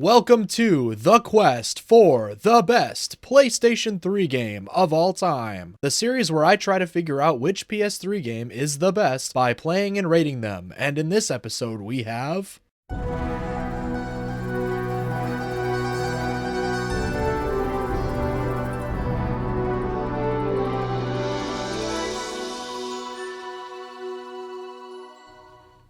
Welcome to The Quest for the best PlayStation 3 game of all time, the series where I try to figure out which PS3 game is the best by playing and rating them, and in this episode we have...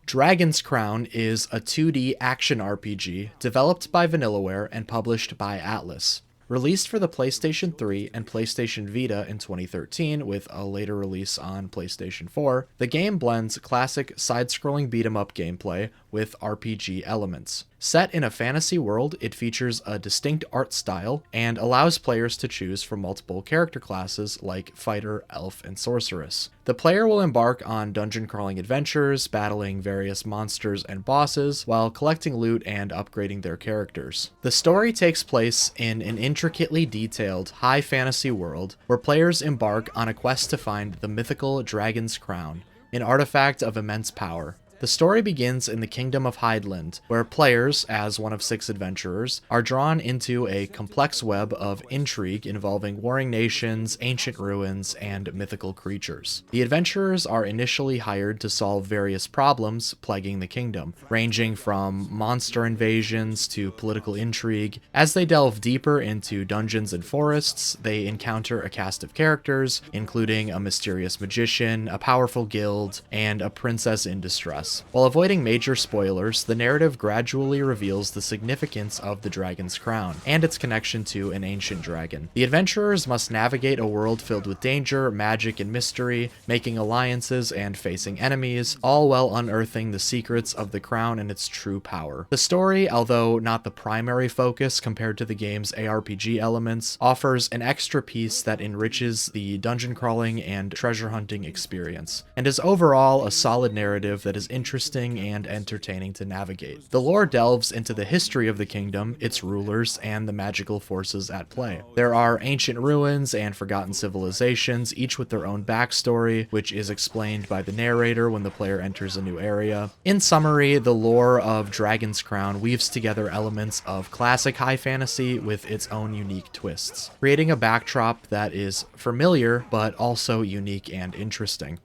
Dragon's Crown is a 2D action RPG developed by Vanillaware and published by Atlus. Released for the PlayStation 3 and PlayStation Vita in 2013 with a later release on PlayStation 4, the game blends classic side-scrolling beat-em-up gameplay with RPG elements. Set in a fantasy world, it features a distinct art style and allows players to choose from multiple character classes like fighter, elf, and sorceress. The player will embark on dungeon-crawling adventures, battling various monsters and bosses, while collecting loot and upgrading their characters. The story takes place in an intricately detailed, high fantasy world where players embark on a quest to find the mythical Dragon's Crown, an artifact of immense power. The story begins in the Kingdom of Hydeland, where players, as one of 6 adventurers, are drawn into a complex web of intrigue involving warring nations, ancient ruins, and mythical creatures. The adventurers are initially hired to solve various problems plaguing the kingdom, ranging from monster invasions to political intrigue. As they delve deeper into dungeons and forests, they encounter a cast of characters, including a mysterious magician, a powerful guild, and a princess in distress. While avoiding major spoilers, the narrative gradually reveals the significance of the Dragon's Crown and its connection to an ancient dragon. The adventurers must navigate a world filled with danger, magic, and mystery, making alliances and facing enemies, all while unearthing the secrets of the crown and its true power. The story, although not the primary focus compared to the game's ARPG elements, offers an extra piece that enriches the dungeon crawling and treasure hunting experience, and is overall a solid narrative that is interesting and entertaining to navigate. The lore delves into the history of the kingdom, its rulers, and the magical forces at play. There are ancient ruins and forgotten civilizations, each with their own backstory, which is explained by the narrator when the player enters a new area. In summary, the lore of Dragon's Crown weaves together elements of classic high fantasy with its own unique twists, creating a backdrop that is familiar but also unique and interesting.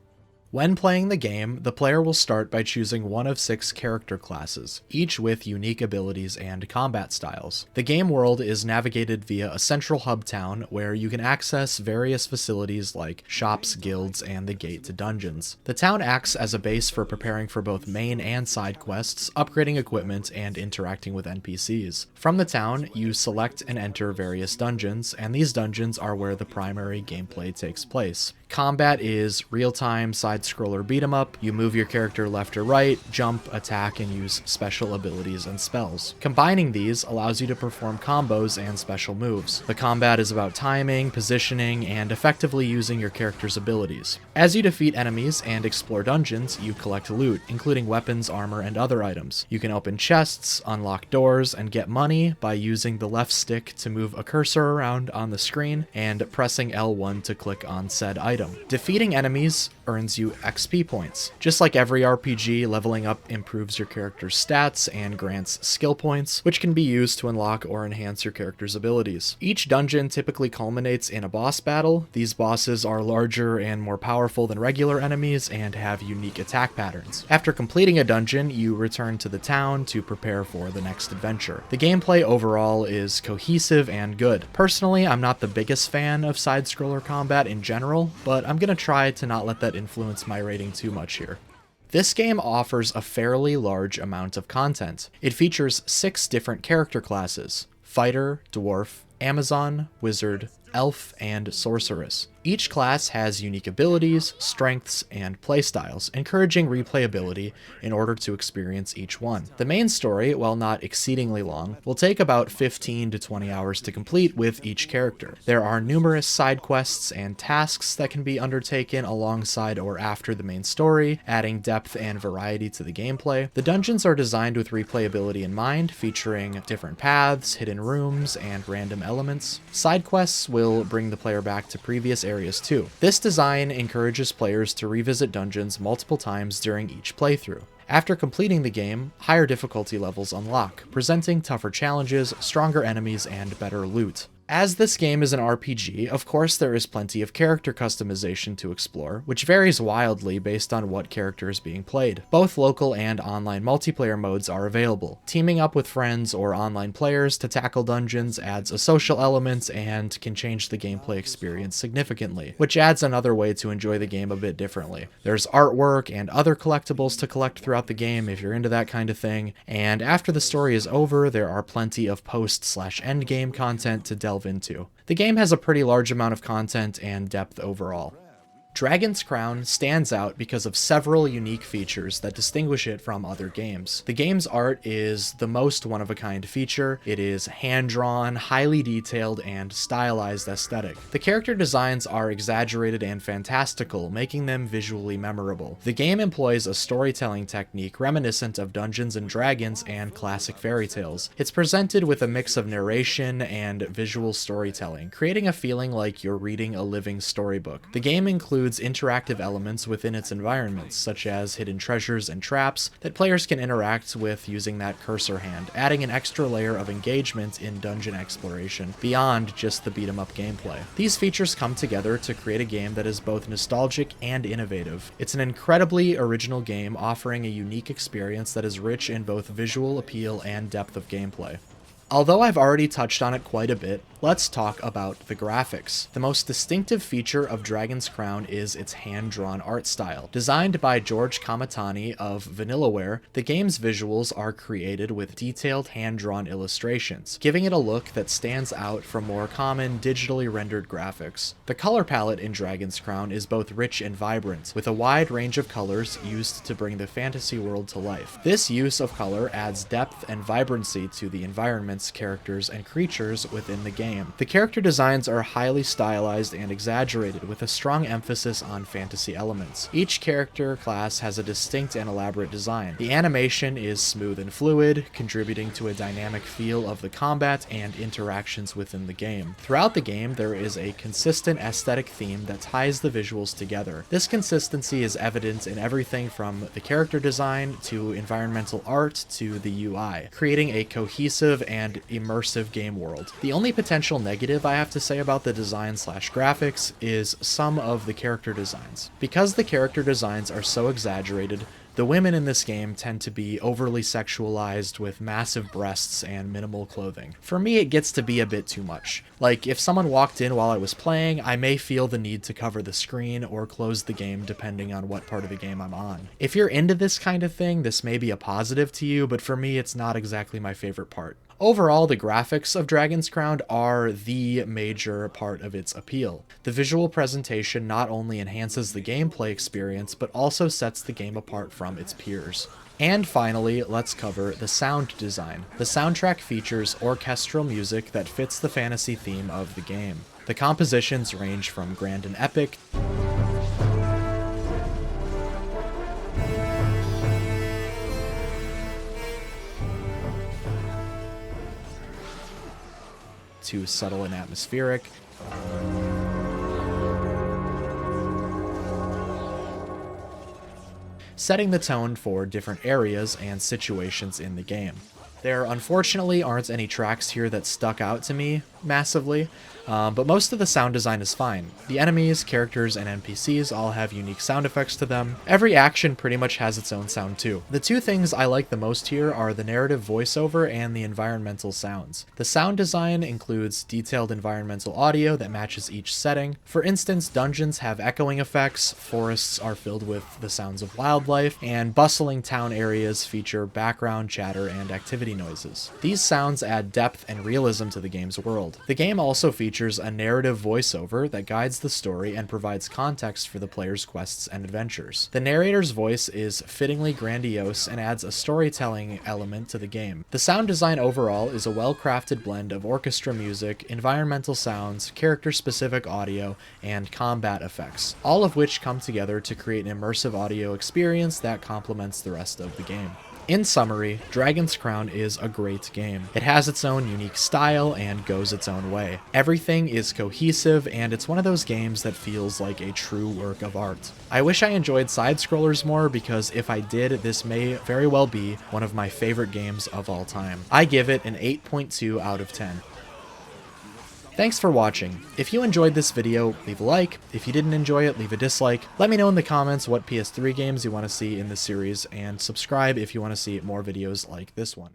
When playing the game, the player will start by choosing one of 6 character classes, each with unique abilities and combat styles. The game world is navigated via a central hub town where you can access various facilities like shops, guilds, and the gate to dungeons. The town acts as a base for preparing for both main and side quests, upgrading equipment, and interacting with NPCs. From the town, you select and enter various dungeons, and these dungeons are where the primary gameplay takes place. Combat is real-time side-scroller beat-em-up. You move your character left or right, jump, attack, and use special abilities and spells. Combining these allows you to perform combos and special moves. The combat is about timing, positioning, and effectively using your character's abilities. As you defeat enemies and explore dungeons, you collect loot, including weapons, armor, and other items. You can open chests, unlock doors, and get money by using the left stick to move a cursor around on the screen and pressing L1 to click on said item. Defeating enemies earns you XP points. Just like every RPG, leveling up improves your character's stats and grants skill points, which can be used to unlock or enhance your character's abilities. Each dungeon typically culminates in a boss battle. These bosses are larger and more powerful than regular enemies and have unique attack patterns. After completing a dungeon, you return to the town to prepare for the next adventure. The gameplay overall is cohesive and good. Personally, I'm not the biggest fan of side-scroller combat in general, but I'm gonna try to not let that influence my rating too much here. This game offers a fairly large amount of content. It features 6 different character classes: fighter, dwarf, Amazon, wizard, elf, and sorceress. Each class has unique abilities, strengths, and playstyles, encouraging replayability in order to experience each one. The main story, while not exceedingly long, will take about 15 to 20 hours to complete with each character. There are numerous side quests and tasks that can be undertaken alongside or after the main story, adding depth and variety to the gameplay. The dungeons are designed with replayability in mind, featuring different paths, hidden rooms, and random elements. Side quests will bring the player back to previous areas too. This design encourages players to revisit dungeons multiple times during each playthrough. After completing the game, higher difficulty levels unlock, presenting tougher challenges, stronger enemies, and better loot. As this game is an RPG, of course there is plenty of character customization to explore, which varies wildly based on what character is being played. Both local and online multiplayer modes are available. Teaming up with friends or online players to tackle dungeons adds a social element and can change the gameplay experience significantly, which adds another way to enjoy the game a bit differently. There's artwork and other collectibles to collect throughout the game if you're into that kind of thing, and after the story is over, there are plenty of post/endgame content to delve into. The game has a pretty large amount of content and depth overall. Dragon's Crown stands out because of several unique features that distinguish it from other games. The game's art is the most one-of-a-kind feature. It is hand-drawn, highly detailed, and stylized aesthetic. The character designs are exaggerated and fantastical, making them visually memorable. The game employs a storytelling technique reminiscent of Dungeons and Dragons and classic fairy tales. It's presented with a mix of narration and visual storytelling, creating a feeling like you're reading a living storybook. The game includes interactive elements within its environments, such as hidden treasures and traps that players can interact with using that cursor hand, adding an extra layer of engagement in dungeon exploration beyond just the beat-em-up gameplay. These features come together to create a game that is both nostalgic and innovative. It's an incredibly original game offering a unique experience that is rich in both visual appeal and depth of gameplay. Although I've already touched on it quite a bit, let's talk about the graphics. The most distinctive feature of Dragon's Crown is its hand-drawn art style. Designed by George Kamatani of Vanillaware, the game's visuals are created with detailed hand-drawn illustrations, giving it a look that stands out from more common digitally rendered graphics. The color palette in Dragon's Crown is both rich and vibrant, with a wide range of colors used to bring the fantasy world to life. This use of color adds depth and vibrancy to the environment, characters, and creatures within the game. The character designs are highly stylized and exaggerated, with a strong emphasis on fantasy elements. Each character class has a distinct and elaborate design. The animation is smooth and fluid, contributing to a dynamic feel of the combat and interactions within the game. Throughout the game, there is a consistent aesthetic theme that ties the visuals together. This consistency is evident in everything from the character design to environmental art to the UI, creating a cohesive and immersive game world. The only potential negative I have to say about the design/graphics is some of the character designs. Because the character designs are so exaggerated, the women in this game tend to be overly sexualized with massive breasts and minimal clothing. For me, it gets to be a bit too much. Like, if someone walked in while I was playing, I may feel the need to cover the screen or close the game depending on what part of the game I'm on. If you're into this kind of thing, this may be a positive to you, but for me, it's not exactly my favorite part. Overall, the graphics of Dragon's Crown are the major part of its appeal. The visual presentation not only enhances the gameplay experience, but also sets the game apart from its peers. And finally, let's cover the sound design. The soundtrack features orchestral music that fits the fantasy theme of the game. The compositions range from grand and epic to subtle and atmospheric, setting the tone for different areas and situations in the game. There unfortunately aren't any tracks here that stuck out to me massively, but most of the sound design is fine. The enemies, characters, and NPCs all have unique sound effects to them. Every action pretty much has its own sound too. The two things I like the most here are the narrative voiceover and the environmental sounds. The sound design includes detailed environmental audio that matches each setting. For instance, dungeons have echoing effects, forests are filled with the sounds of wildlife, and bustling town areas feature background chatter and activity noises. These sounds add depth and realism to the game's world. The game also features a narrative voiceover that guides the story and provides context for the player's quests and adventures. The narrator's voice is fittingly grandiose and adds a storytelling element to the game. The sound design overall is a well-crafted blend of orchestra music, environmental sounds, character-specific audio, and combat effects, all of which come together to create an immersive audio experience that complements the rest of the game. In summary, Dragon's Crown is a great game. It has its own unique style and goes its own way. Everything is cohesive, and it's one of those games that feels like a true work of art. I wish I enjoyed side-scrollers more, because if I did, this may very well be one of my favorite games of all time. I give it an 8.2 out of 10. Thanks for watching. If you enjoyed this video, leave a like. If you didn't enjoy it, leave a dislike. Let me know in the comments what PS3 games you want to see in this series, and subscribe if you want to see more videos like this one.